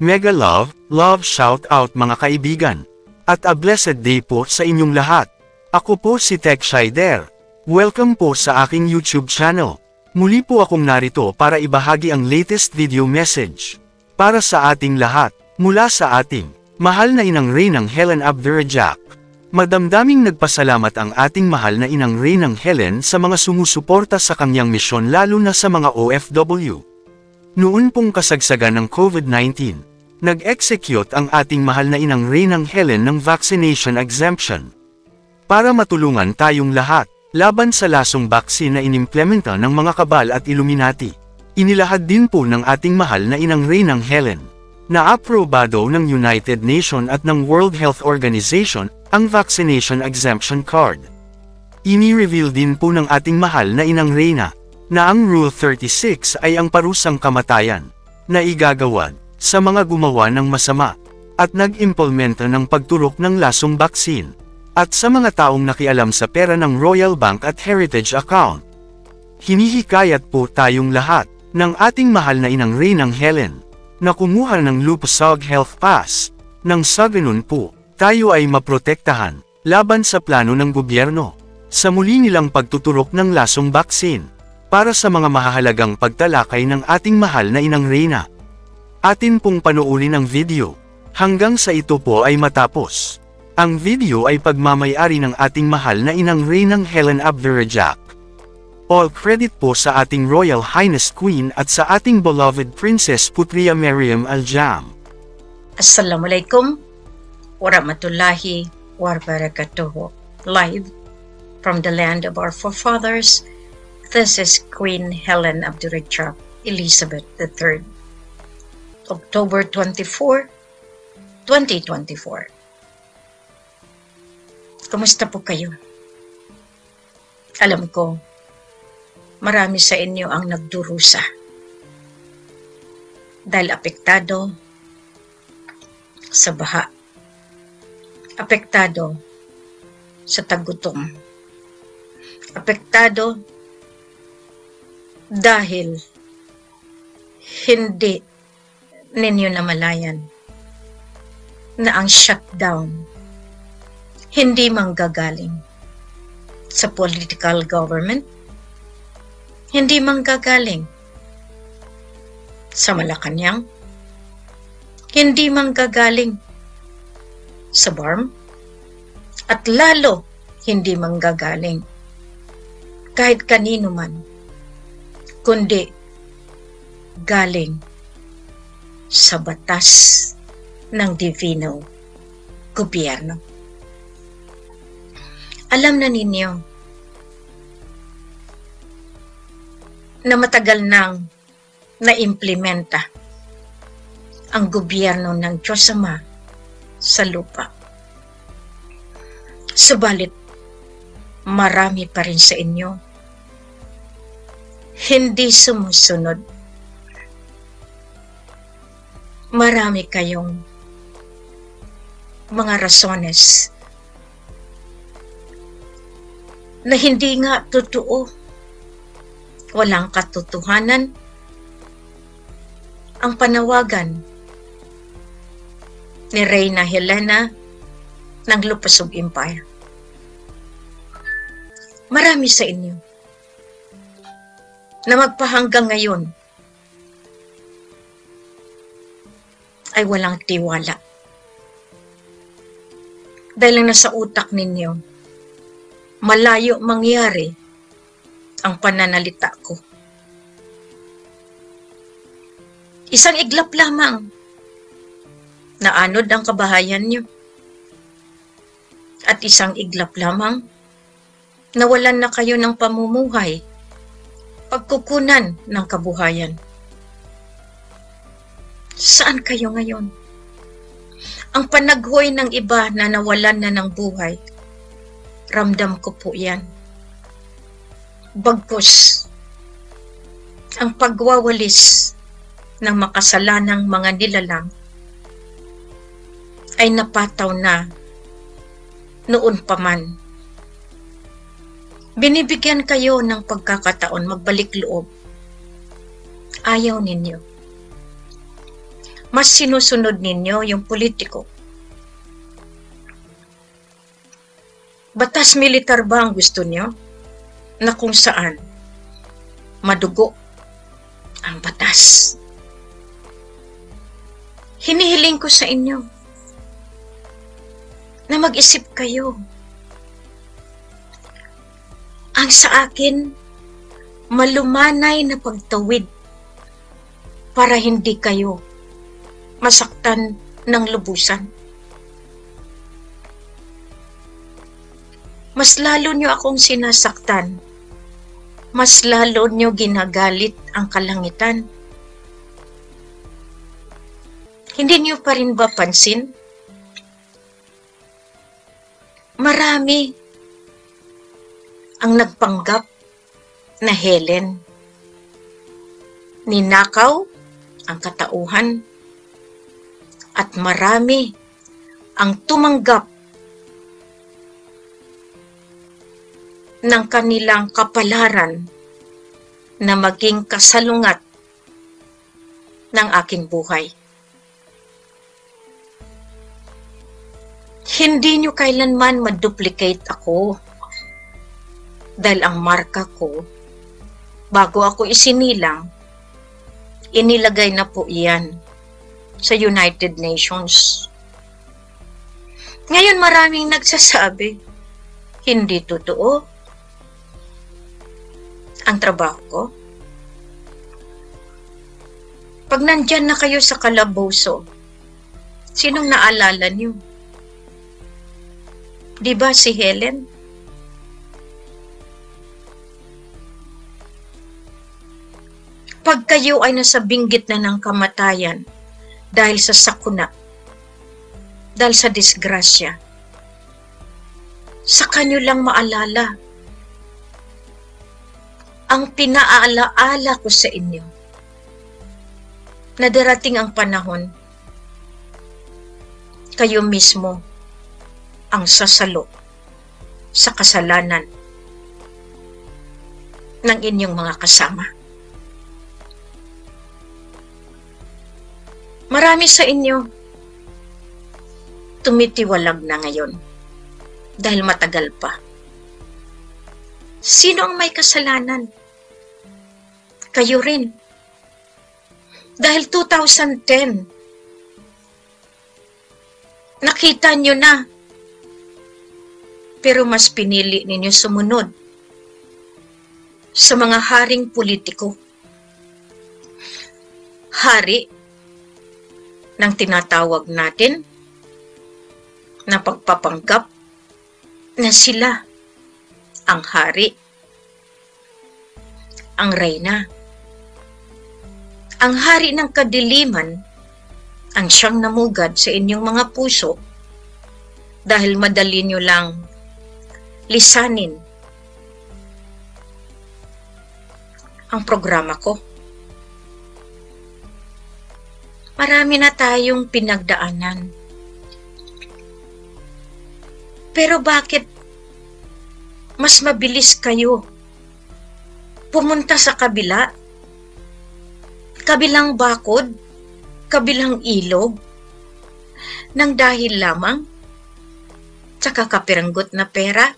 Mega love shout out mga kaibigan. At a blessed day po sa inyong lahat. Ako po si Tech Shider. Welcome po sa aking YouTube channel. Muli po akong narito para ibahagi ang latest video message. Para sa ating lahat, mula sa ating mahal na inang Reynang Helen Abdurrahjak. Madamdaming nagpasalamat ang ating mahal na inang Reynang Helen sa mga sumusuporta sa kanyang misyon lalo na sa mga OFW. Noon pong kasagsagan ng COVID-19, nag-execute ang ating mahal na inang Reynang Helen ng vaccination exemption. Para matulungan tayong lahat, laban sa lasong baksin na inimplementa ng mga kabal at Illuminati. Inilahad din po ng ating mahal na inang Reynang Helen, na aprobado ng United Nations at ng World Health Organization, ang vaccination exemption card. Ini-reveal din po ng ating mahal na inang Reyna, na ang Rule 36 ay ang parusang kamatayan, na igagawad sa mga gumawa ng masama, at nag-implementa ng pagturok ng lasong baksin, at sa mga taong nakialam sa pera ng Royal Bank at Heritage account. Hinihikayat po tayong lahat, ng ating mahal na inang Reynang Helen, na kumuha ng Lupasag Health Pass, nang sa ganun po, tayo ay maprotektahan, laban sa plano ng gobyerno, sa muli nilang pagtuturok ng lasong baksin. Para sa mga mahahalagang pagtalakay ng ating mahal na inang Reyna. Atin pong panuulin ang video, hanggang sa ito po ay matapos. Ang video ay pagmamayari ng ating mahal na inang Reynang Helen Abdurrahjak. All credit po sa ating Royal Highness Queen at sa ating beloved Princess Putria Maryam Al-Jam. Assalamualaikum warahmatullahi wabarakatuh. Live from the land of our forefathers, this is Queen Helen Abdurrahjak Elizabeth III. October 24, 2024. Kumusta po kayo? Alam ko, marami sa inyo ang nagdurusa dahil apektado sa baha, apektado sa tagutom, apektado dahil hindi ninyo namalayan na ang shutdown hindi manggagaling sa political government, hindi manggagaling sa Malacanang, hindi manggagaling sa BARM, at lalo hindi manggagaling kahit kanino man, kundi galing sa batas ng Divino Gobyerno. Alam na ninyo na matagal nang naimplementa ang gobyerno ng Diyos Ama sa lupa. Subalit, marami pa rin sa inyo hindi sumusunod. Marami kayong mga rasones na hindi nga totoo, walang katotohanan ang panawagan ni Reyna Helena ng Lupasug Empire. Marami sa inyo na magpahanggang ngayon ay walang tiwala dahil lang nasa utak ninyo malayo mangyari ang pananalita ko. Isang iglap lamang naanod ang kabahayan nyo, at isang iglap lamang nawalan na kayo ng pamumuhay, pagkukunan ng kabuhayan. Saan kayo ngayon? Ang panaghoy ng iba na nawalan na ng buhay, ramdam ko po yan. Bagkus, ang pagwawalis ng makasalanang mga nilalang ay napataw na noon pa man. Binibigyan kayo ng pagkakataon magbalik loob. Ayaw ninyo. Mas sinusunod ninyo yung politiko. Batas militar ba ang gusto nyo? Na kung saan madugo ang batas. Hinihiling ko sa inyo na mag-isip kayo. Ang sa akin, malumanay na pagtawid para hindi kayo masaktan ng lubusan. Mas lalo nyo akong sinasaktan. Mas lalo nyo ginagalit ang kalangitan. Hindi nyo pa rin ba pansin? Marami ang nagpanggap na Helen. Ninakaw ang katauhan at marami ang tumanggap ng kanilang kapalaran na maging kasalungat ng aking buhay. Hindi nyo kailanman ma-duplicate ako dahil ang marka ko, bago ako isinilang, inilagay na po iyan sa United Nations. Ngayon maraming nagsasabi, hindi totoo ang trabaho ko. Pag nandyan na kayo sa kalaboso, sinong naalala niyo? Di ba si Helen? Pag kayo ay nasa binggit na ng kamatayan dahil sa sakuna, dahil sa disgrasya, saka nyo lang maalala ang pinaalaala ko sa inyo na darating ang panahon, kayo mismo ang sasalo sa kasalanan ng inyong mga kasama. Marami sa inyo tumitiwalag na ngayon dahil matagal pa. Sino ang may kasalanan? Kayo rin. Dahil 2010, nakita nyo na, pero mas pinili ninyo sumunod sa mga haring politiko. Hari ng tinatawag natin na pagpapanggap na sila ang hari, ang reyna, ang hari ng kadiliman, ang siyang namugad sa inyong mga puso dahil madali nyo lang lisanin ang programa ko. Marami na tayong pinagdaanan. Pero bakit mas mabilis kayo pumunta sa kabilang bakod, kabilang ilog, nang dahil lamang sa kakapiranggot na pera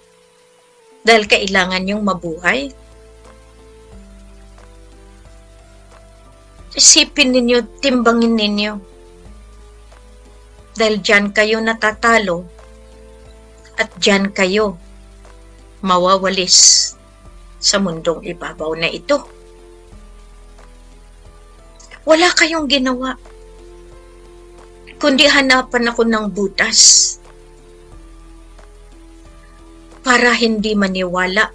dahil kailangan niyong mabuhay? Isipin ninyo, timbangin ninyo. Dahil dyan kayo natatalo at dyan kayo mawawalis sa mundong ibabaw na ito. Wala kayong ginawa, kundi hanapan ako ng butas para hindi maniwala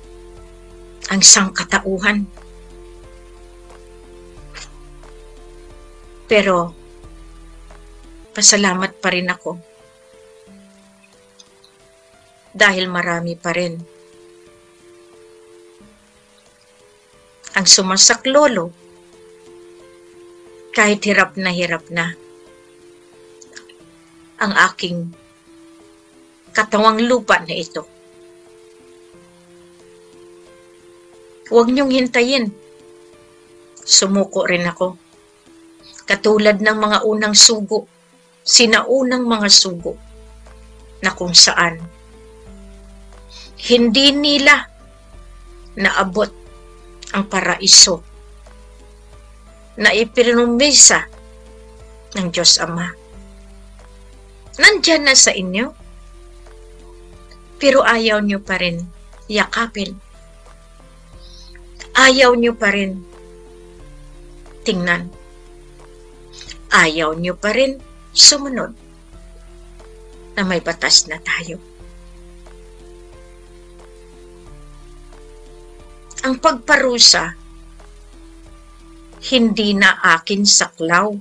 ang sangkatauhan. Pero pasalamat pa rin ako dahil marami pa rin ang sumasaklolo kahit hirap na ang aking katawang lupa na ito. Huwag niyong hintayin. Sumuko rin ako. Katulad ng mga unang sugo, sinaunang mga sugo, na kung saan hindi nila naabot ang paraiso na ipinumisa ng Diyos Ama. Nandyan na sa inyo, pero ayaw nyo pa rin yakapin. Ayaw nyo pa rin tingnan. Ayaw nyo pa rin sumunod na may batas na tayo. Ang pagparusa, hindi na akin saklaw.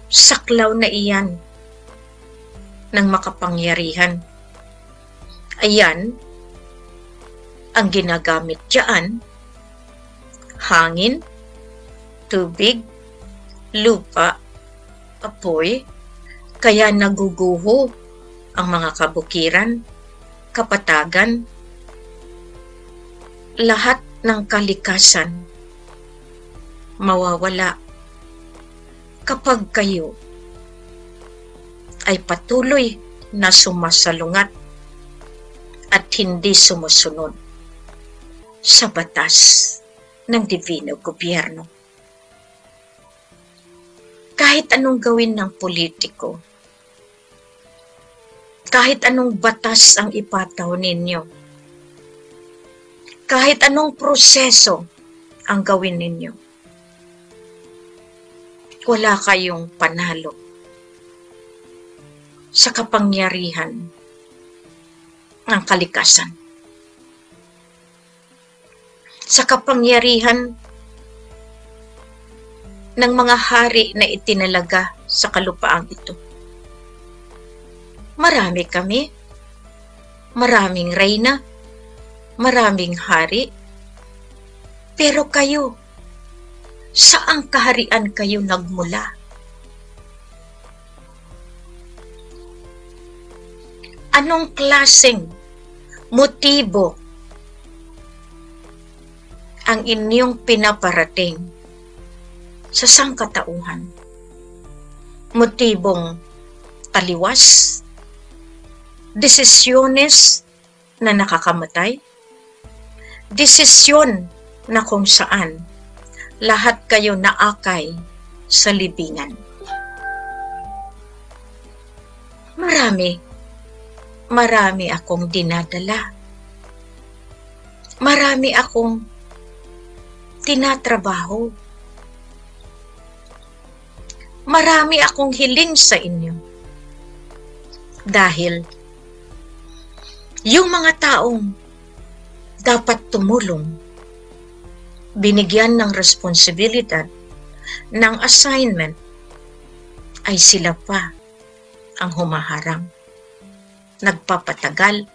Saklaw na iyan ng makapangyarihan. Ayan, ang ginagamit diyan, hangin, tubig, lupa, apoy, kaya naguguho ang mga kabukiran, kapatagan, lahat ng kalikasan mawawala kapag kayo ay patuloy na sumasalungat at hindi sumusunod sa batas ng Divino Gobyerno. Kahit anong gawin ng politiko, kahit anong batas ang ipataw ninyo, kahit anong proseso ang gawin ninyo, wala kayong panalo sa kapangyarihan ng kalikasan. Sa kapangyarihan ng mga hari na itinalaga sa kalupaang ito. Marami kami, maraming reyna, maraming hari, pero kayo, saang kaharian kayo nagmula? Anong klaseng motibo ang inyong pinaparating sa sangkatauhan? Motibong taliwas? Desisyones na nakakamatay? Desisyon na kung saan lahat kayo naakay sa libingan. Marami akong dinadala. Marami akong tinatrabaho. Marami akong hiling sa inyo. Dahil yung mga taong dapat tumulong, binigyan ng responsibilidad, ng assignment, ay sila pa ang humaharang, nagpapatagal.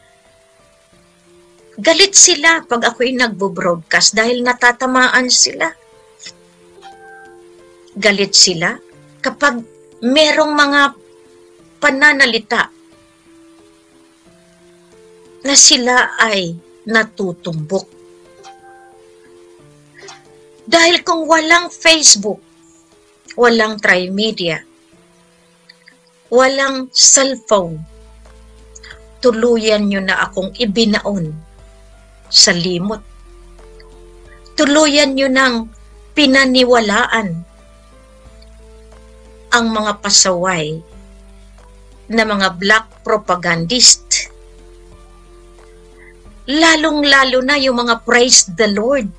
Galit sila pag ako'y nagbo-broadcast dahil natatamaan sila. Galit sila kapag merong mga pananalita na sila ay natutumbok. Dahil kung walang Facebook, walang Trimedia, walang cellphone, tuluyan nyo na akong ibinaon sa limot. Tuluyan nyo nang pinaniwalaan ang mga pasaway na mga black propagandist. Lalong-lalo na yung mga praise the Lord.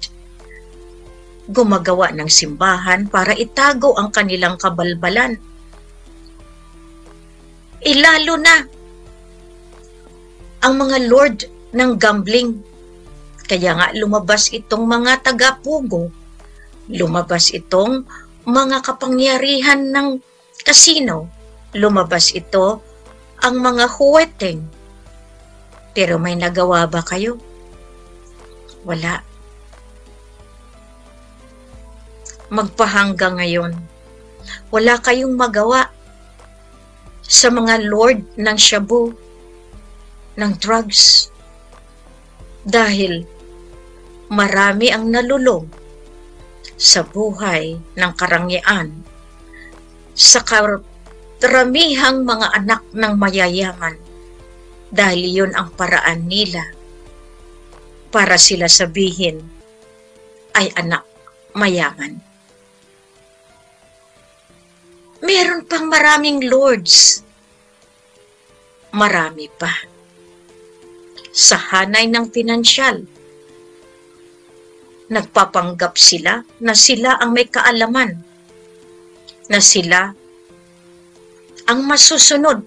Gumagawa ng simbahan para itago ang kanilang kabalbalan. Lalo na ang mga lord ng gambling. Kaya nga lumabas itong mga taga-pugo. Lumabas itong mga kapangyarihan ng kasino. Lumabas ito ang mga huweteng. Pero may nagawa ba kayo? Wala. Magpahanggang ngayon, wala kayong magawa sa mga lord ng shabu, ng drugs, dahil marami ang nalulong sa buhay ng karangyaan sa karamihang mga anak ng mayayaman dahil yun ang paraan nila para sila sabihin ay anak mayaman. Meron pang maraming lords. Marami pa. Sa hanay ng pinansyal, nagpapanggap sila na sila ang may kaalaman, na sila ang masusunod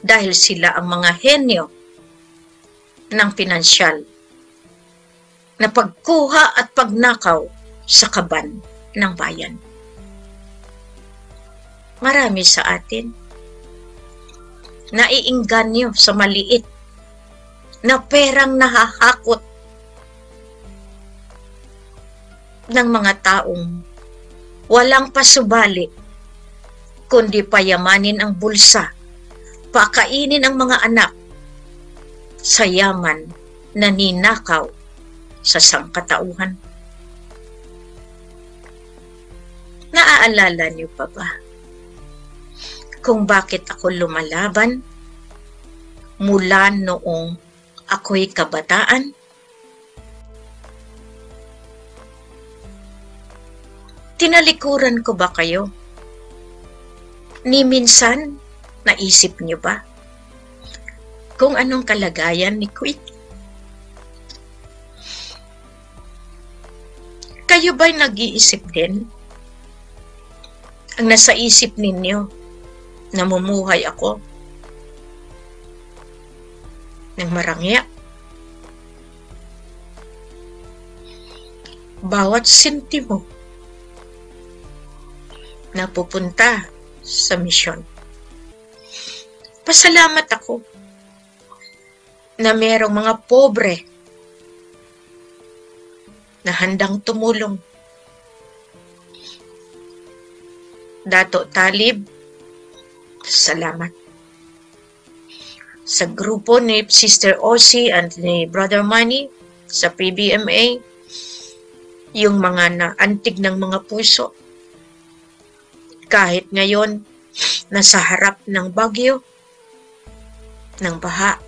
dahil sila ang mga henyo ng pinansyal na pagkuha at pagnakaw sa kaban ng bayan. Marami sa atin naiingganyo sa maliit na perang nahahakot ng mga taong walang pasubali kundi payamanin ang bulsa, pakainin ang mga anak sa yaman na ninakaw sa sangkatauhan. Naaalala niyo pa ba kung bakit ako lumalaban mula noong ako'y kabataan? Tinalikuran ko ba kayo? Ni minsan, naisip niyo ba kung anong kalagayan ni Quick? Kayo ba'y nag-iisip din? Ang nasa isip ninyo, namumuhay ako ng marangya. Bawat sentimo na pupunta sa misyon. Pasalamat ako na merong mga pobre na handang tumulong. Dato Talib, salamat. Sa grupo ni Sister Ossie and ni Brother Manny sa PBMA, yung mga naantig ng mga puso, kahit ngayon nasa harap ng bagyo, ng baha,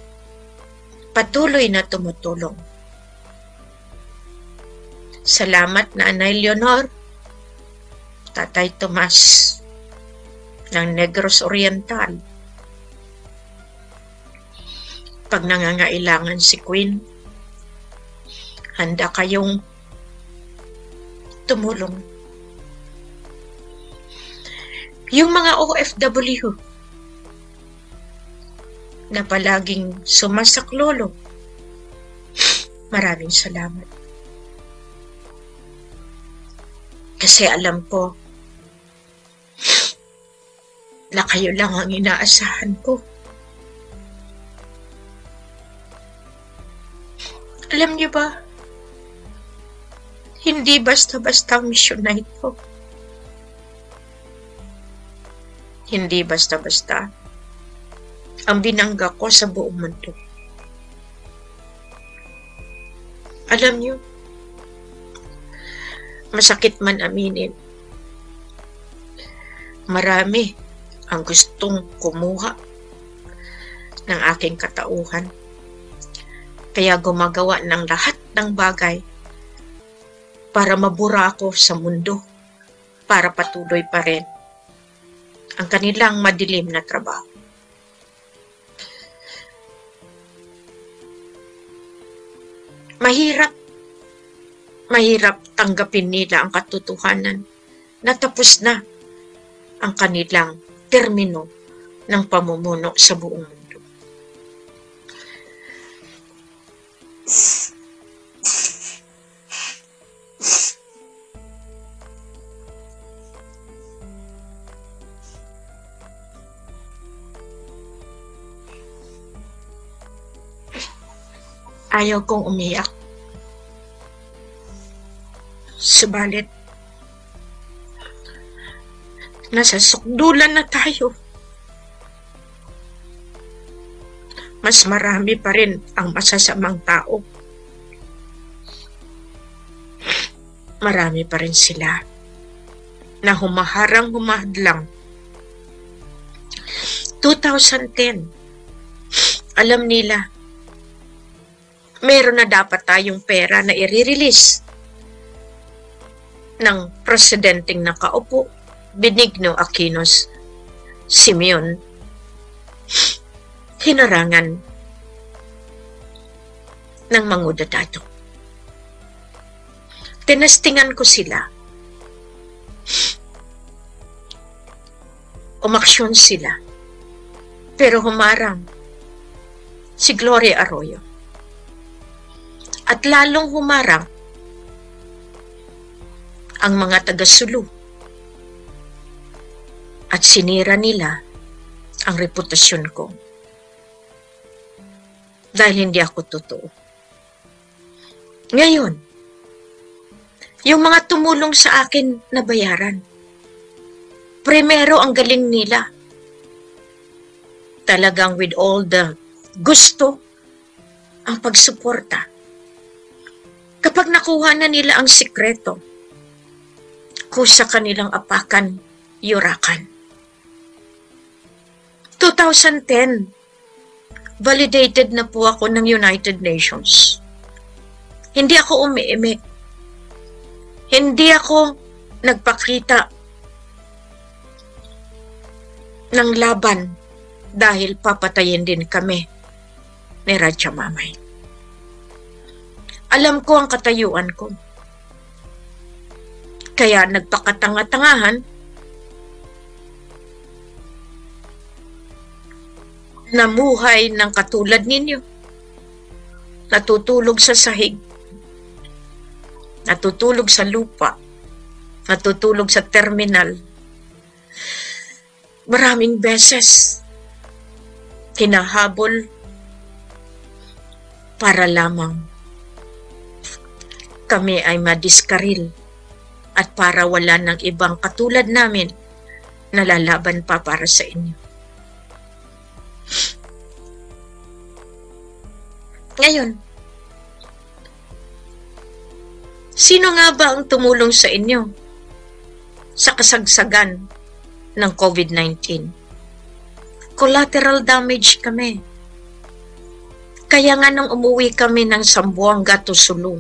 patuloy na tumutulong. Salamat na Nanay Leonor, Tatay Tomas ng Negros Oriental. Pag nangangailangan si Queen, handa kayong tumulong. Yung mga OFW na palaging sumasaklolo, maraming salamat. Kasi alam ko na kayo lang ang inaasahan ko. Alam niyo ba, hindi basta-basta ang misyon na ito. Hindi basta-basta ang binangga ko sa buong mundo. Alam niyo, masakit man aminin, marami ang gustong kumuha ng aking katauhan. Kaya gumagawa ng lahat ng bagay para mabura ako sa mundo, para patuloy pa rin ang kanilang madilim na trabaho. Mahirap tanggapin nila ang katotohanan na tapos na ang kanilang termino ng pamumuno sa buong mundo. Ayaw kong umiyak. Subalit, nasa sukdulan na tayo. Mas marami pa rin ang masasamang tao. Marami pa rin sila na humaharang-humahadlang. 2010, alam nila, meron na dapat tayong pera na i-release ng presidenteng nakaupo, Benigno Aquinos Simeon. Hinarangan ng mangudadado. Tinastingan ko sila. Umaksyon sila. Pero humarang si Gloria Arroyo. At lalong humarang ang mga taga-Sulu. At sinira nila ang reputasyon ko. Dahil hindi ako totoo. Ngayon, yung mga tumulong sa akin na bayaran, primero ang galing nila. Talagang with all the gusto ang pagsuporta. Kapag nakuha na nila ang sikreto, kusa kanilang apakan, yurakan. 2010, validated na po ako ng United Nations. Hindi ako umiimik. Hindi ako nagpakita ng laban dahil papatayin din kami ni Radja Mamay. Alam ko ang katayuan ko. Kaya nagpakatanga-tangahan namuhay ng katulad ninyo. Natutulog sa sahig. Natutulog sa lupa. Natutulog sa terminal. Maraming beses kinahabol para lamang kami ay madiskaril at para wala ng ibang katulad namin na lalaban pa para sa inyo. Ngayon, sino nga ba ang tumulong sa inyo sa kasagsagan ng COVID-19? Collateral damage kami. Kaya nga nung umuwi kami ng Zamboanga to Sulu,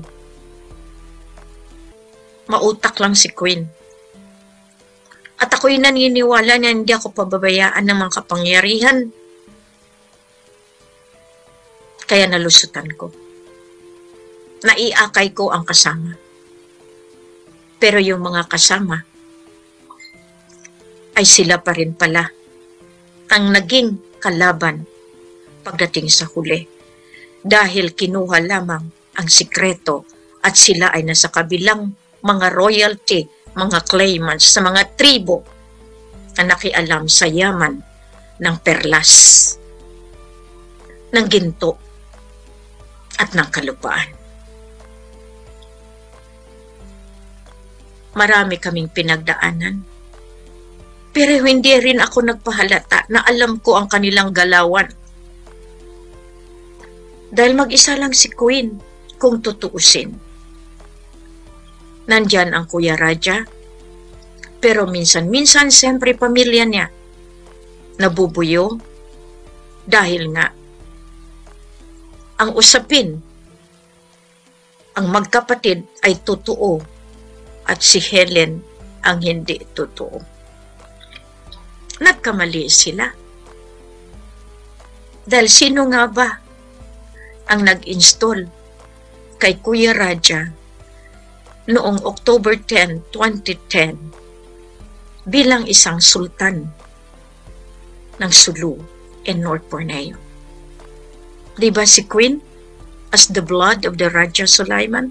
mautak lang si Queen. At ako'y naniniwala na hindi ako pababayaan ng mga kapangyarihan. Kaya nalusutan ko. Naiakay ko ang kasama. Pero yung mga kasama ay sila pa rin pala ang naging kalaban pagdating sa huli. Dahil kinuha lamang ang sikreto at sila ay nasa kabilang mga royalty, mga claimants sa mga tribo na nakialam sa yaman ng perlas, ng ginto, at ng kalupaan. Marami kaming pinagdaanan. Pero hindi rin ako nagpahalata na alam ko ang kanilang galawan. Dahil mag-isa lang si Queen kung tutuusin. Nandyan ang Kuya Radja, pero minsan-minsan siyempre pamilya niya nabubuyo dahil nga ang usapin, ang magkapatid ay totoo at si Helen ang hindi totoo. Nagkamali sila. Dahil sino nga ba ang nag-install kay Kuya Radja noong October 10, 2010 bilang isang sultan ng Sulu in North Borneo? Diba si Queen as the blood of the Radja Sulaiman?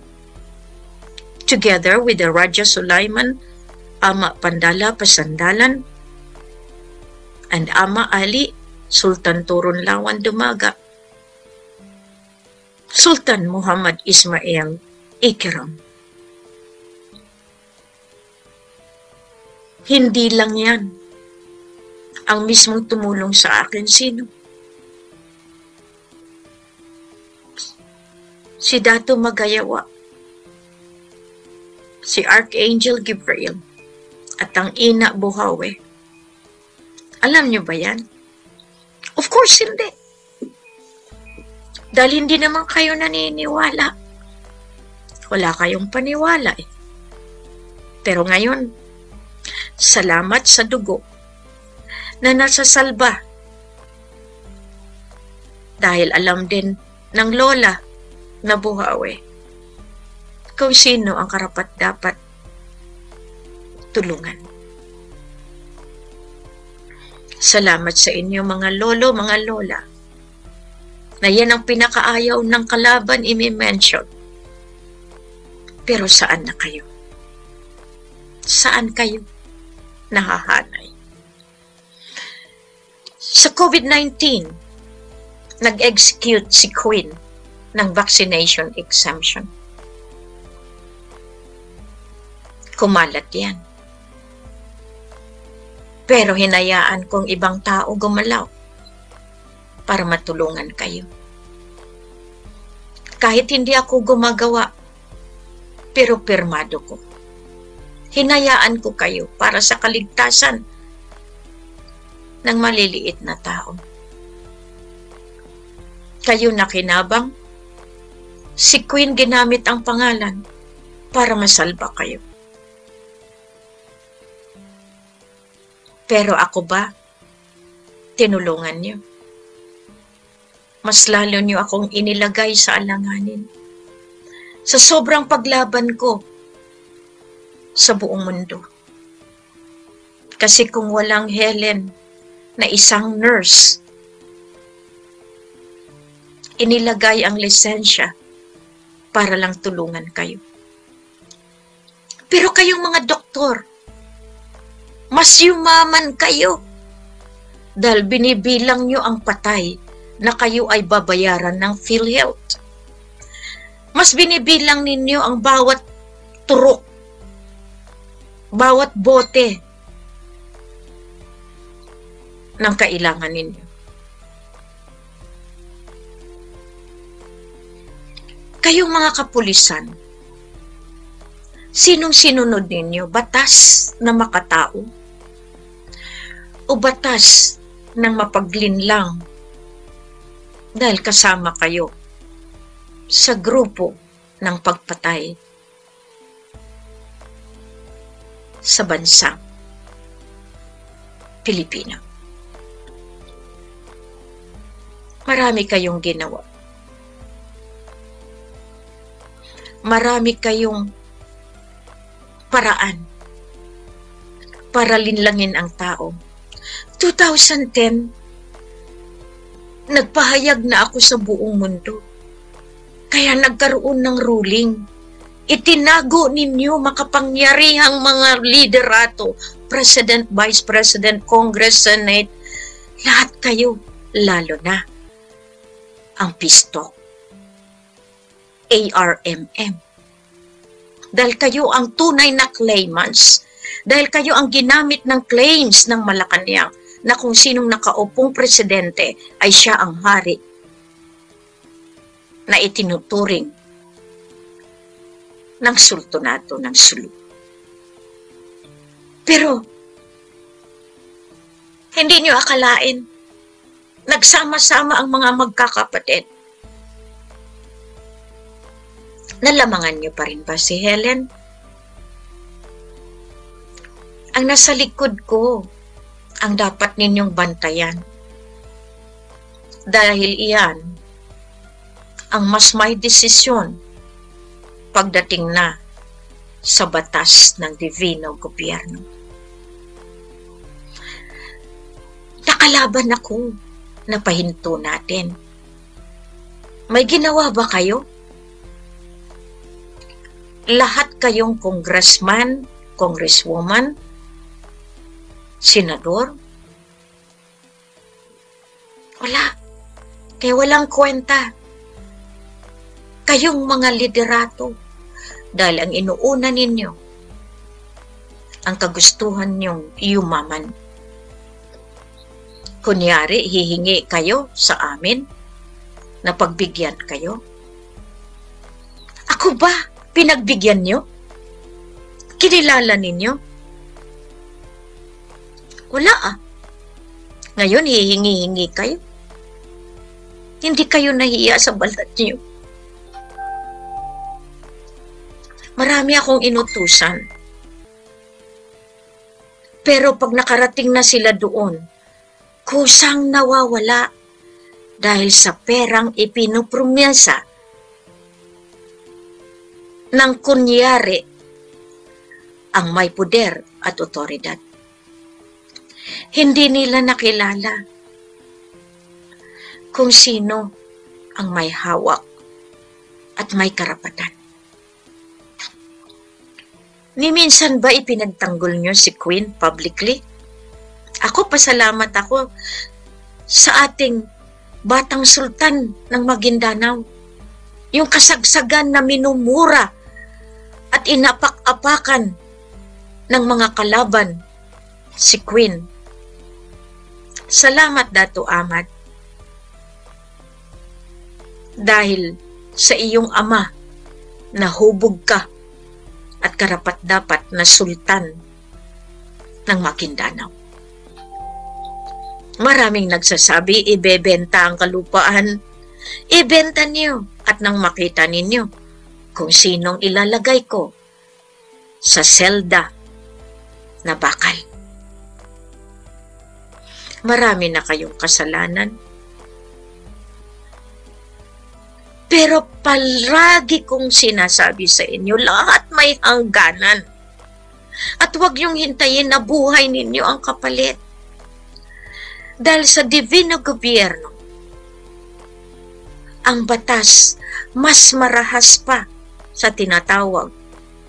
Together with the Radja Sulaiman, Ama Pandala Pasandalan, and Ama Ali, Sultan Turun Lawan Dumaga, Sultan Muhammad Ismail Ikram. Hindi lang yan ang mismong tumulong sa akin. Sino? Si Dato Magayawa, si Archangel Gabriel, at ang ina Buhawi. Alam niyo ba yan? Of course hindi. Dahil hindi naman kayo naniniwala. Wala kayong paniwala eh. Pero ngayon, salamat sa dugo na nasasalba. Dahil alam din ng lola na Buhawi kung sino ang karapat-dapat tulungan. Salamat sa inyo mga lolo, mga lola, na yan ang pinakaayaw ng kalaban i-mention. Pero saan na kayo? Saan kayo nahahanay? Sa COVID-19, nag-execute si Queen ng vaccination exemption. Kumalat yan. Pero hinayaan kong ibang tao gumalaw para matulungan kayo. Kahit hindi ako gumagawa, pero pirmado ko. Hinayaan ko kayo para sa kaligtasan ng maliliit na tao. Kayo nakinabang, si Queen ginamit ang pangalan para masalba kayo. Pero ako ba, tinulungan niyo? Mas lalo niyo akong inilagay sa alanganin. Sa sobrang paglaban ko sa buong mundo. Kasi kung walang Helen na isang nurse, inilagay ang lisensya para lang tulungan kayo. Pero kayong mga doktor, mas yumaman kayo dahil binibilang nyo ang patay na kayo ay babayaran ng PhilHealth. Mas binibilang ninyo ang bawat turok, bawat bote ng kailangan ninyo. Kayong mga kapulisan, sinong sinunod ninyo? Batas na makatao? O batas ng mapaglinlang dahil kasama kayo sa grupo ng pagpatay sa bansang Pilipino? Marami kayong ginawa. Marami kayong paraan para linlangin ang tao. 2010, nagpahayag na ako sa buong mundo. Kaya nagkaroon ng ruling. Itinago ninyo makapangyarihang mga liderato, President, Vice President, Congress, Senate, lahat kayo, lalo na ang PISTOC, ARMM. Dahil kayo ang tunay na claimants, dahil kayo ang ginamit ng claims ng Malacanang na kung sinong nakaupong presidente ay siya ang hari na itinuturing ng sultanato ng Sulu. Pero hindi niyo akalain, nagsama-sama ang mga magkakapatid. Nalamangan niyo pa rin ba si Helen? Ang nasa likod ko ang dapat ninyong bantayan. Dahil iyan ang mas may desisyon pagdating na sa batas ng Divino Gobyerno. Nakalaban ako, napahinto natin. May ginawa ba kayo? Lahat kayong congressman, congresswoman, senador? Wala. Kaya walang kwenta. Kayong mga liderato, dahil ang inuuna ninyo, ang kagustuhan nyong yumaman. Kunyari, hihingi kayo sa amin na pagbigyan kayo. Ako ba? Pinagbigyan nyo? Kinilala ninyo? Wala ah. Ngayon, hihingi-hingi kayo. Hindi kayo nahiya sa balat niyo. Marami akong inutusan. Pero pag nakarating na sila doon, kusang nawawala dahil sa perang ipinopromesa ng kunyari ang may poder at otoridad. Hindi nila nakilala kung sino ang may hawak at may karapatan. Ni minsan ba ipinagtanggol niyo si Queen publicly? Ako, pasalamat ako sa ating batang sultan ng Maguindanao. Yung kasagsagan na minumura at inapak-apakan ng mga kalaban si Queen. Salamat, Dato' Ahmad. Dahil sa iyong ama, nahubog ka at karapat-dapat na sultan ng Maguindanao. Maraming nagsasabi, ibebenta ang kalupaan. Ibenta niyo at nang makita ninyo kung sinong ilalagay ko sa selda na bakal. Marami na kayong kasalanan. Pero palagi kong sinasabi sa inyo, lahat may hangganan. At huwag yung hintayin na buhay ninyo ang kapalit. Dahil sa divino gobyerno, ang batas mas marahas pa sa tinatawag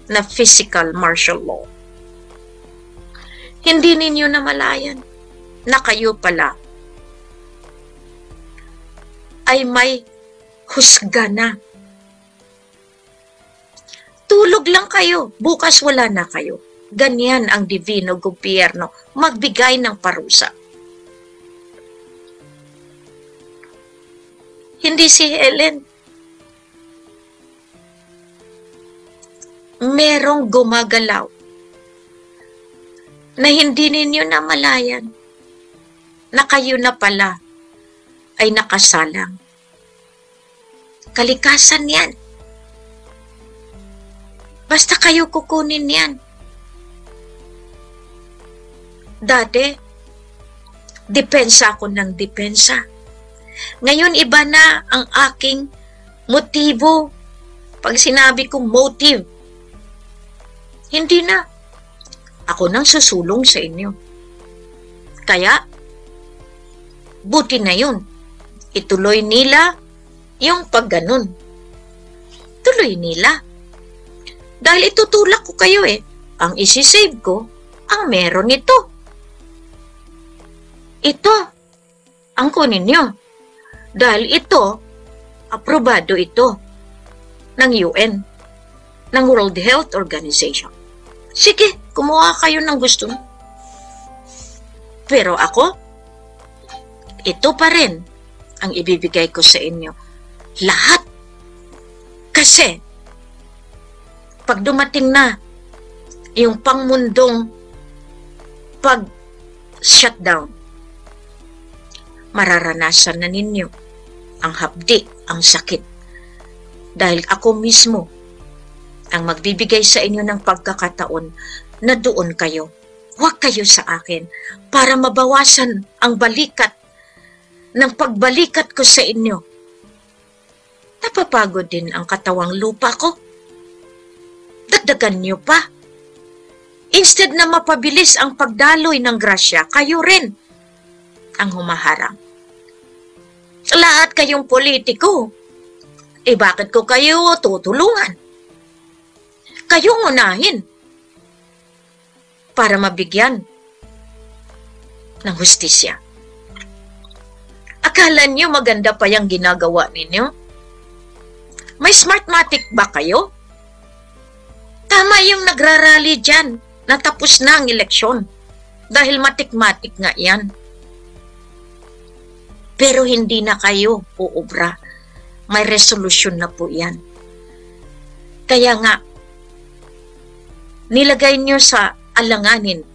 na physical martial law. Hindi ninyo namalayan na kayo pala ay may husga na. Tulog lang kayo, bukas wala na kayo. Ganyan ang divino gobyerno, magbigay ng parusa. Hindi si Helen. Merong gumagalaw na hindi ninyo namalayan na kayo na pala ay nakasalang. Kalikasan yan. Basta kayo kukunin yan. Dati, depensa ako ng depensa. Ngayon, iba na ang aking motibo. Pag sinabi kong motive, hindi na. Ako nang susulong sa inyo. Kaya, buti na yun. Ituloy nila yung pagganon. Tuloy nila. Dahil itutulak ko kayo eh. Ang isisave ko, ang meron ito. Ito, ang kunin nyo. Dahil ito, aprobado ito ng UN, ng World Health Organization. Sige, kumuha kayo ng gusto. Pero ako, ito pa rin ang ibibigay ko sa inyo. Lahat. Kasi, pag dumating na yung pangmundong pag-shutdown, mararanasan na ninyo ang hapdi, ang sakit. Dahil ako mismo ang magbibigay sa inyo ng pagkakataon na doon kayo. Huwag kayo sa akin para mabawasan ang balikat ng pagbalikat ko sa inyo. Napapagod din ang katawang lupa ko. Dagdagan niyo pa. Instead na mapabilis ang pagdaloy ng grasya, kayo rin ang humaharang. Lahat kayong politiko. Bakit ko kayo tutulungan? Kayong unahin para mabigyan ng hustisya. Akala niyo maganda pa yung ginagawa ninyo? May smartmatic ba kayo? Tama yung nagrarally dyan. Natapos na ang eleksyon. Dahil matik-matik nga yan. Pero hindi na kayo uubra. May resolusyon na po yan. Kaya nga, nilagay nyo sa alanganin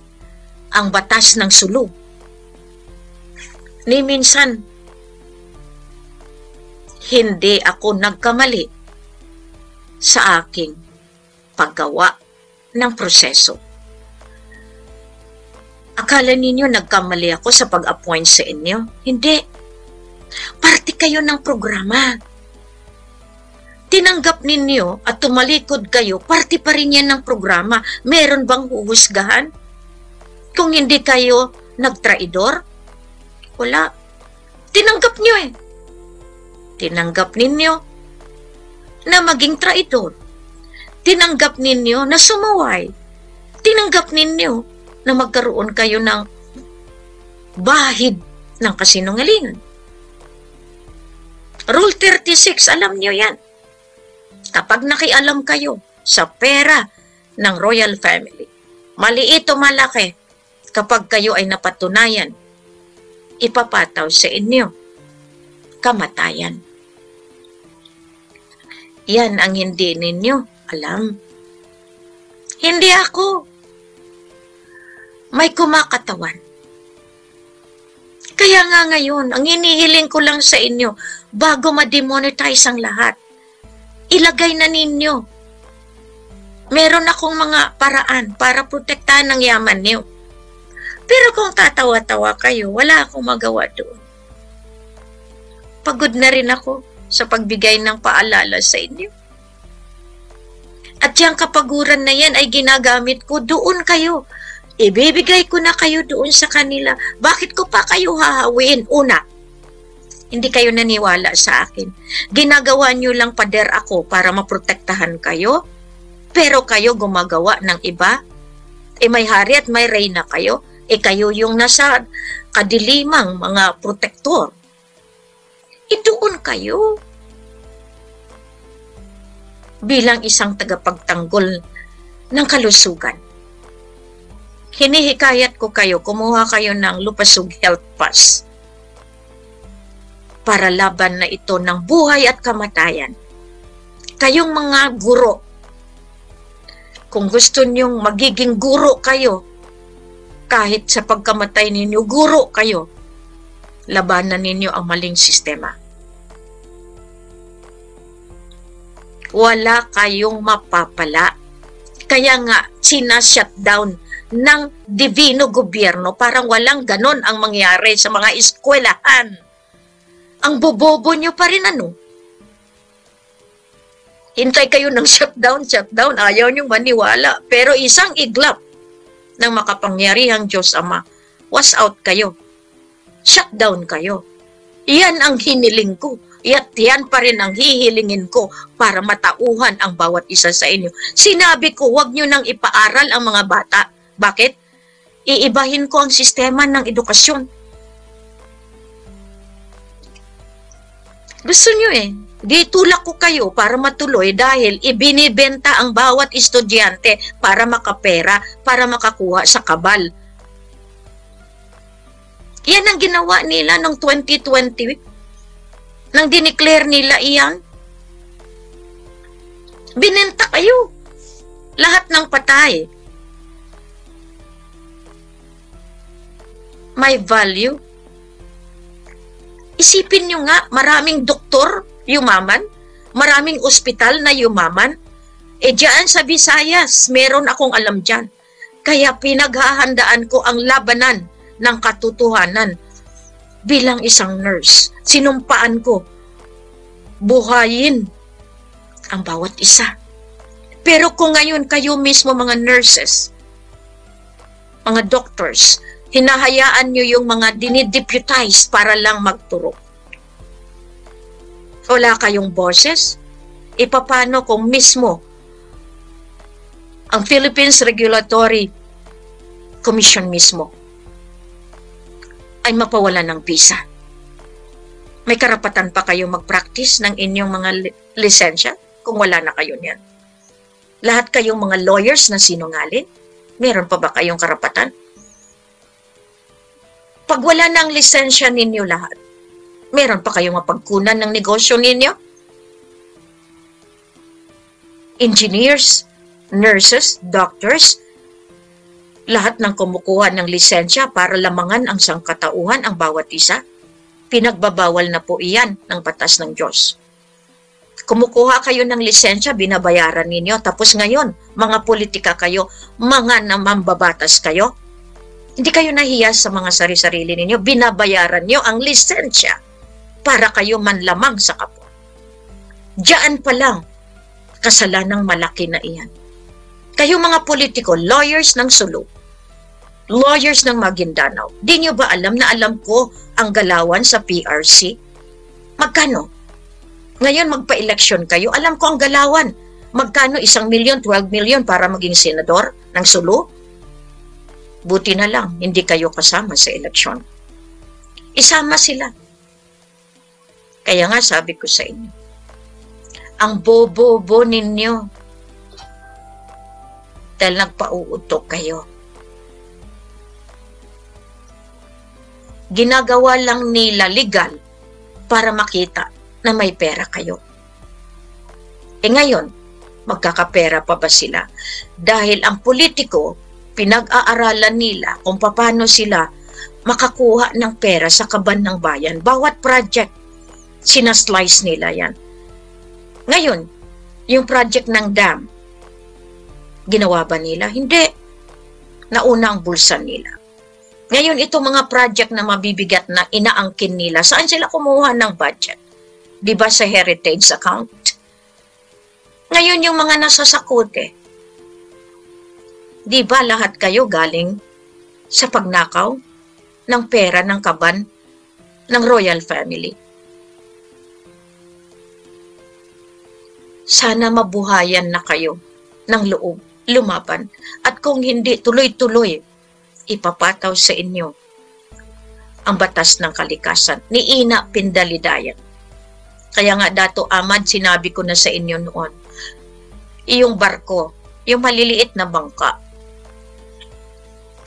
ang batas ng sulong. Ni minsan, hindi ako nagkamali sa aking paggawa ng proseso. Akala ninyo nagkamali ako sa pag-appoint sa inyo? Hindi. Parte kayo ng programa. Tinanggap ninyo at tumalikod kayo, parte pa rin yan ng programa. Meron bang huhusgahan? Kung hindi kayo nagtraidor? Wala. Tinanggap nyo eh. Tinanggap ninyo na maging traidor. Tinanggap ninyo na sumuway. Tinanggap ninyo na magkaroon kayo ng bahid ng kasinungalingan. Rule 36, alam nyo yan. Kapag nakialam kayo sa pera ng royal family, maliit o malaki, kapag kayo ay napatunayan, ipapataw sa inyo kamatayan. Yan ang hindi ninyo alam. Hindi ako. May kumakatawan. Kaya nga ngayon, ang hinihiling ko lang sa inyo, bago ma-demonetize ang lahat, ilagay na ninyo. Meron akong mga paraan para protektahan ang yaman niyo. Pero kung tatawa-tawa kayo, wala akong magawa doon. Pagod na rin ako sa pagbigay ng paalala sa inyo. At yung kapaguran na yan ay ginagamit ko, doon kayo. Ibibigay ko na kayo doon sa kanila. Bakit ko pa kayo hahawin? Una, hindi kayo naniwala sa akin. Ginagawa nyo lang pader ako para maprotektahan kayo. Pero kayo gumagawa ng iba. May hari at may reyna kayo. Kayo yung nasa kadilimang mga protektor. Doon kayo. Bilang isang tagapagtanggol ng kalusugan. Hinihikayat ko kayo, kumuha kayo ng Lupasug Health Pass para laban na ito ng buhay at kamatayan. Kayong mga guro, kung gusto nyong magiging guro kayo, kahit sa pagkamatay ninyo, guro kayo, labanan ninyo ang maling sistema. Wala kayong mapapala. Kaya nga, sina-shutdown ng divino gobyerno, parang walang ganon ang mangyari sa mga eskwelahan. Ang bobobo nyo pa rin ano? Hintay kayo ng shutdown, ayaw nyo maniwala. Pero isang iglap ng makapangyarihang Diyos Ama, was out kayo. Shutdown kayo. Yan ang hiniling ko. At yan pa rin ang hihilingin ko para matauhan ang bawat isa sa inyo. Sinabi ko, huwag nyo nang ipaaral ang mga bata. Bakit? Iibahin ko ang sistema ng edukasyon. Gusto nyo eh. Di tulak ko kayo para matuloy dahil ibinibenta ang bawat estudyante para makapera, para makakuha sa kabal. Yan ang ginawa nila noong 2020. Nang dineclare nila iyan, binenta kayo. Lahat ng patay. May value. Isipin nyo nga, maraming doktor yumaman, maraming ospital na yumaman. Diyan sa Visayas, meron akong alam dyan. Kaya pinaghahandaan ko ang labanan ng katotohanan. Bilang isang nurse, sinumpaan ko, buhayin ang bawat isa. Pero kung ngayon kayo mismo mga nurses, mga doctors, hinahayaan nyo yung mga dinideputize para lang magturo. Wala kayong boses? Ipapano kung mismo ang Philippines Regulatory Commission mismo ay mapawalan ng visa? May karapatan pa kayo mag-practice ng inyong mga lisensya kung wala na kayo niyan? Lahat kayong mga lawyers na sinungaling, meron pa ba kayong karapatan? Pag wala na ang lisensya ninyo lahat, meron pa kayong mapagkunan ng negosyo ninyo? Engineers, nurses, doctors, Lahat ng kumukuha ng lisensya para lamangan ang sangkatauhan ang bawat isa, pinagbabawal na po iyan ng batas ng Diyos. Kumukuha kayo ng lisensya, binabayaran ninyo. Tapos ngayon, mga politika kayo, mga namambabatas kayo. Hindi kayo nahiya sa mga sarili-sarili ninyo. Binabayaran nyo ang lisensya para kayo manlamang sa kapwa. Diyan pa lang, kasalanang malaki na iyan. Kayo mga politiko, lawyers ng Sulu, lawyers ng Maguindanao, di nyo ba alam na alam ko ang galawan sa PRC? Magkano? Ngayon magpa-eleksyon kayo, alam ko ang galawan. Magkano 1 milyon, 12 milyon para maging senador ng Sulu? Buti na lang, hindi kayo kasama sa eleksyon. Isama sila. Kaya nga sabi ko sa inyo, ang bobo-bobo ninyo dahil nagpauutok kayo. Ginagawa lang nila legal para makita na may pera kayo. Ngayon, magkakapera pa ba sila? Dahil ang politiko, pinag-aaralan nila kung paano sila makakuha ng pera sa kaban ng bayan. Bawat project, sinaslice nila yan. Ngayon, yung project ng dam, ginawa ba nila? Hindi. Nauna ang bulsa nila. Ngayon, itong mga project na mabibigat na inaangkin nila, saan sila kumuha ng budget? Di ba sa heritage account? Ngayon yung mga nasasakote, di ba lahat kayo galing sa pagnakaw ng pera ng kaban ng royal family? Sana mabuhayan na kayo ng loob, lumaban. At kung hindi, tuloy-tuloy, ipapataw sa inyo ang batas ng kalikasan ni Ina Pindalidayan. Kaya nga, Dato Ahmad, sinabi ko na sa inyo noon, yung barko, yung maliliit na bangka.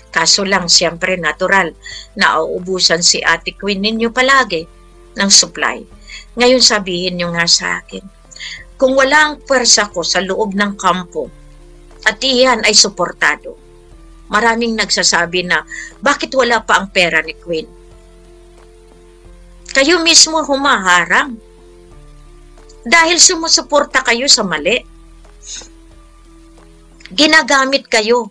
Kaso lang, siyempre, natural, nauubusan si Ate Queen ninyo palagi ng supply. Ngayon sabihin nyo nga sa akin, kung wala ang pwersa ko sa loob ng kampo, at iyan ay suportado, maraming nagsasabi na, bakit wala pa ang pera ni Queen? Kayo mismo humaharang. Dahil sumusuporta kayo sa mali. Ginagamit kayo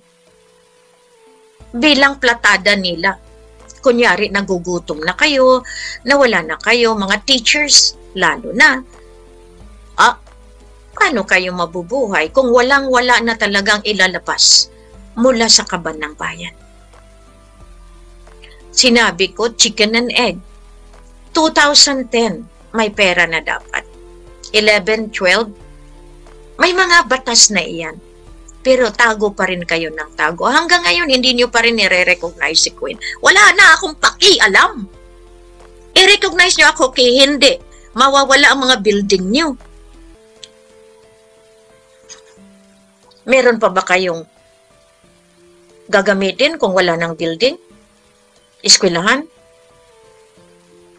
bilang platada nila. Kunyari, nagugutom na kayo, nawala na kayo, mga teachers, lalo na. Paano kayo mabubuhay kung walang-wala na talagang ilalabas mula sa kaban ng bayan? Sinabi ko, chicken and egg. 2010, may pera na dapat. 11, 12, may mga batas na iyan. Pero tago pa rin kayo ng tago. Hanggang ngayon, hindi nyo pa rin nire-recognize si Queen. Wala na akong paki-alam. I-recognize nyo ako kay hindi. Mawawala ang mga building nyo. Meron pa ba kayong gagamitin kung wala ng building? Eskwelahan?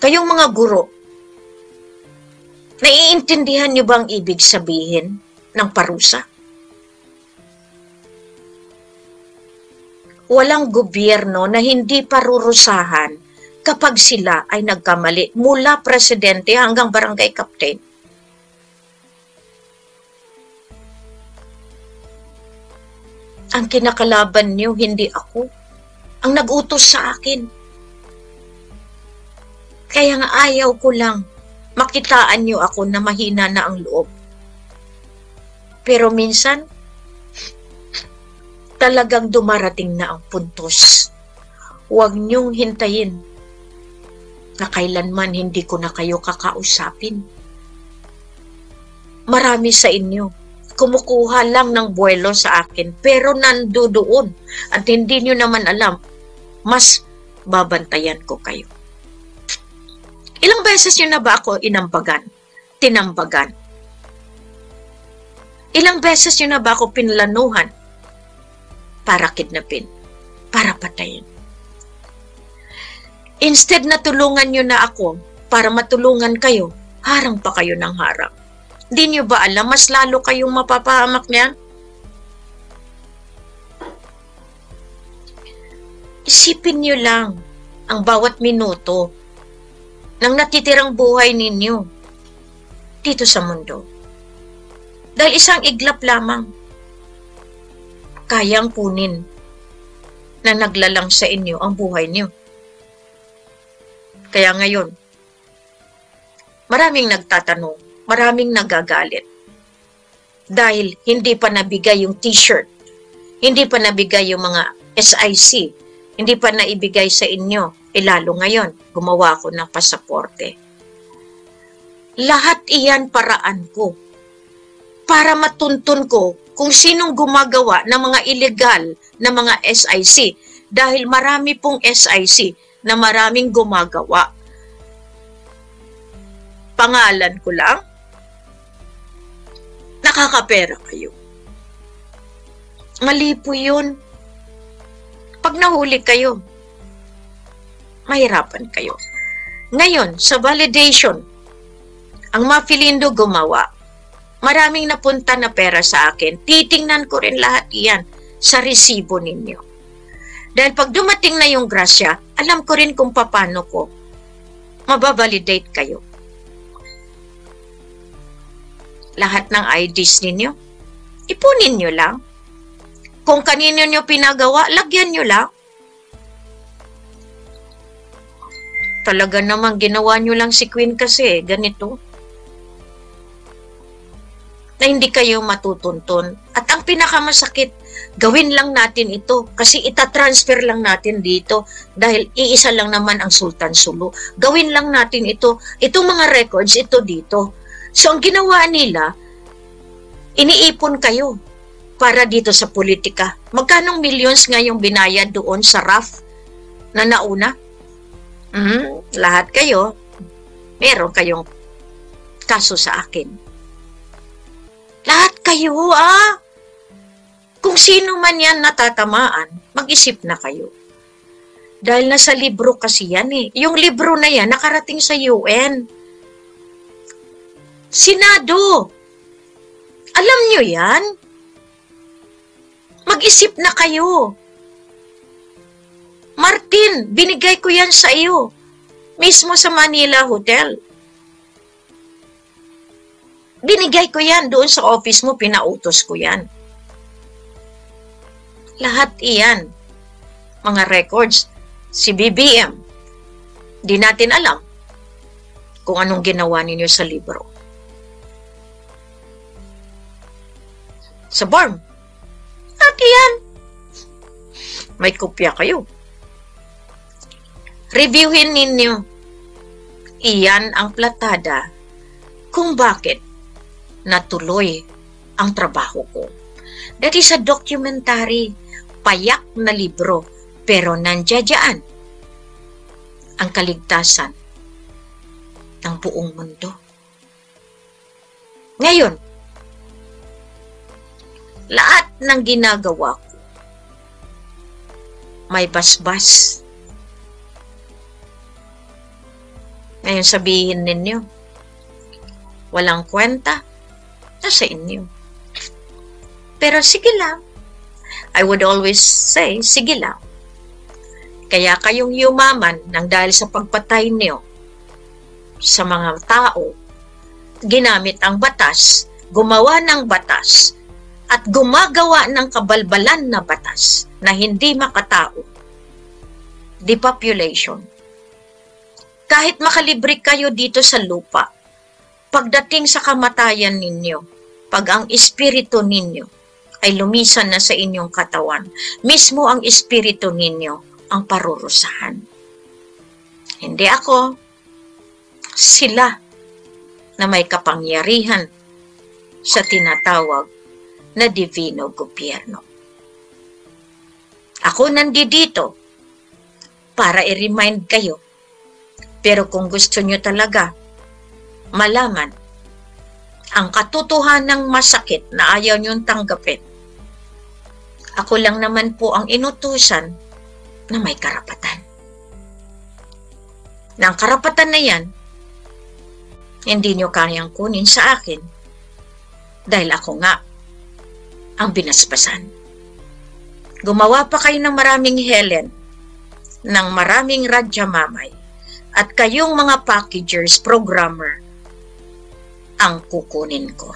Kayong mga guro, naiintindihan niyo bang ibig sabihin ng parusa? Walang gobyerno na hindi parurusahan kapag sila ay nagkamali mula presidente hanggang barangay captain. Ang kinakalaban niyo, hindi ako. Ang nag-utos sa akin. Kaya nga ayaw ko lang makitaan niyo ako na mahina na ang loob. Pero minsan, talagang dumarating na ang puntos. Huwag niyong hintayin na kailanman hindi ko na kayo kakausapin. Marami sa inyo, kumukuha lang ng buwelo sa akin, pero nandoon at hindi niyo naman alam, mas babantayan ko kayo. Ilang beses niyo na ba ako tinambagan? Ilang beses niyo na ba ako pinlanuhan para kidnapin, para patayin? Instead na tulungan niyo na ako para matulungan kayo, harang pa kayo ng harang. Di niyo ba alam, mas lalo kayong mapapahamak niyan? Isipin niyo lang ang bawat minuto ng natitirang buhay ninyo dito sa mundo. Dahil isang iglap lamang, kayang kunin na naglalang sa inyo ang buhay niyo. Kaya ngayon, maraming nagtatanong, maraming nagagalit. Dahil hindi pa nabigay yung t-shirt, hindi pa nabigay yung mga SIC, hindi pa naibigay sa inyo, lalo ngayon, gumawa ko ng pasaporte. Lahat iyan paraan ko para matuntun ko kung sinong gumagawa ng mga illegal na mga SIC. Dahil marami pong SIC na maraming gumagawa. Pangalan ko lang, nakakapera kayo. Mali po yun. Pag nahuli kayo, mahirapan kayo. Ngayon, sa validation, ang Mafilindo gumawa, maraming napunta na pera sa akin. Titingnan ko rin lahat iyan sa resibo ninyo. Dahil pag dumating na yung grasya, alam ko rin kung paano ko mababalidate kayo. Lahat ng IDs ninyo, ipunin nyo lang. Kung kanino nyo pinagawa, lagyan nyo lang. Talaga namang ginawa nyo lang si Queen kasi, ganito. Na hindi kayo matutuntun. At ang pinakamasakit, gawin lang natin ito kasi itatransfer lang natin dito dahil iisa lang naman ang Sultan Sulu. Gawin lang natin ito. Itong mga records, ito dito. So ang ginawa nila, iniipon kayo para dito sa politika. Magkanong millions nga yung binayad doon sa RAF na nauna? Lahat kayo, meron kayong kaso sa akin. Lahat kayo, Kung sino man yan natatamaan, mag-isip na kayo. Dahil nasa libro kasi yan eh. Yung libro na yan, nakarating sa UN. Senado. Alam nyo yan? Mag-isip na kayo. Martin, binigay ko yan sa iyo. Mismo sa Manila Hotel. Binigay ko yan doon sa office mo, pinautos ko yan. Lahat iyan, mga records, si BBM, di natin alam kung anong ginawa ninyo sa libro. Sa BARM, lahat iyan. May kopya kayo. Reviewin ninyo. Iyan ang platada kung bakit natuloy ang trabaho ko. That is a documentary, payak na libro, pero nandiyan ang kaligtasan ng buong mundo. Ngayon, lahat ng ginagawa ko, may basbas. Ngayon sabihin ninyo, walang kwenta, nasa inyo. Pero sige lang. I would always say, sige lang. Kaya kayong yumaman nang dahil sa pagpatay niyo sa mga tao, ginamit ang batas, gumawa ng batas, at gumagawa ng kabalbalan na batas na hindi makatao. Depopulation. Kahit makalibre kayo dito sa lupa, pagdating sa kamatayan ninyo, pag ang espiritu ninyo ay lumisan na sa inyong katawan, mismo ang espiritu ninyo ang parurusahan. Hindi ako, sila na may kapangyarihan sa tinatawag na Divino Gobyerno. Ako nandito para i-remind kayo, pero kung gusto nyo talaga malaman ang katotohanang masakit na ayaw nyong tanggapin, ako lang naman po ang inutusan na may karapatan. Na ang karapatan na yan, hindi nyo kayang kunin sa akin dahil ako nga ang binasbasan. Gumawa pa kayo ng maraming Helen ng maraming radyamamay at kayong mga packagers, programmer, ang kukunin ko.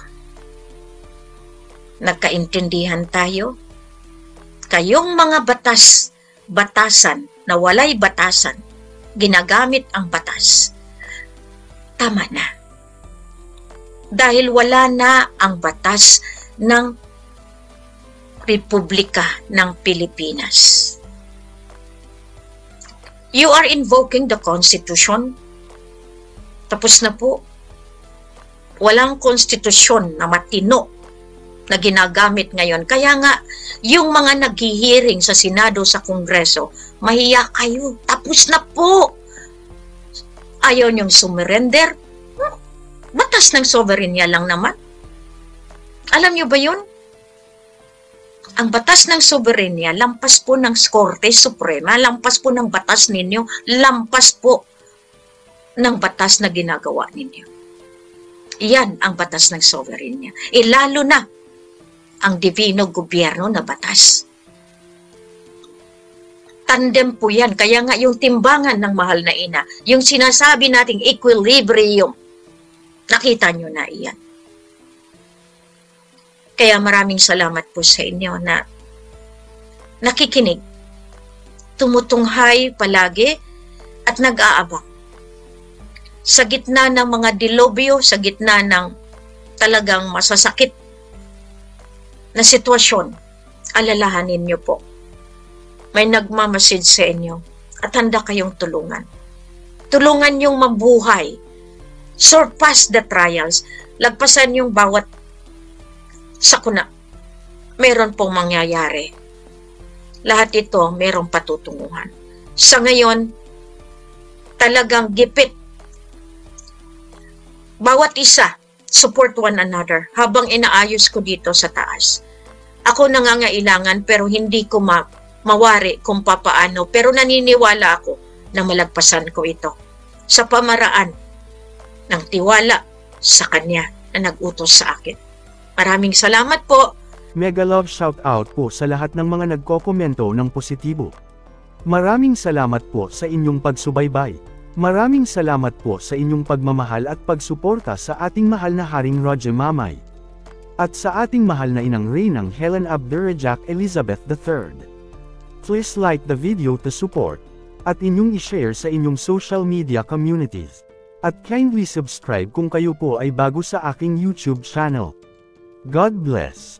Nagkaintindihan tayo? Kayong mga batasan na walay batasan, ginagamit ang batas. Tama na. Dahil wala na ang batas ng Republika ng Pilipinas. You are invoking the Constitution. Tapos na po. Walang konstitusyon na matino na ginagamit ngayon. Kaya nga, yung mga naghihiring sa Senado, sa Kongreso, mahiya kayo. Tapos na po. Ayaw niyong sumurrender. Batas ng soberenya lang naman. Alam niyo ba yun? Ang batas ng soberenya, lampas po ng Korte Suprema, lampas po ng batas ninyo, lampas po ng batas na ginagawa ninyo. Iyan ang batas ng soberenya. Lalo na ang divino gobyerno na batas. Tandem po yan. Kaya nga yung timbangan ng mahal na ina, yung sinasabi nating equilibrium, nakita nyo na iyan. Kaya maraming salamat po sa inyo na nakikinig, tumutunghay palagi at nag-aabang. Sa gitna ng mga dilobyo, sa gitna ng talagang masasakit na sitwasyon, alalahanin niyo po. May nagmamasid sa inyo at handa kayong tulungan. Tulungan niyong mabuhay. Surpass the trials. Lagpasan yung bawat sakuna. Meron pong mangyayari. Lahat ito merong patutunguhan. Sa ngayon, talagang gipit. Bawat isa, support one another habang inaayos ko dito sa taas. Ako nangangailangan pero hindi ko mawari kung papaano, pero naniniwala ako na malagpasan ko ito sa pamaraan ng tiwala sa Kanya na nag-utos sa akin. Maraming salamat po. Mega love shoutout po sa lahat ng mga nagkokomento ng positibo. Maraming salamat po sa inyong pagsubaybay. Maraming salamat po sa inyong pagmamahal at pagsuporta sa ating mahal na Haring Roger Mamay. At sa ating mahal na inang Reynang Helen Abdurrahman Elizabeth III. Please like the video to support, at inyong i-share sa inyong social media communities. At kindly subscribe kung kayo po ay bago sa aking YouTube channel. God bless.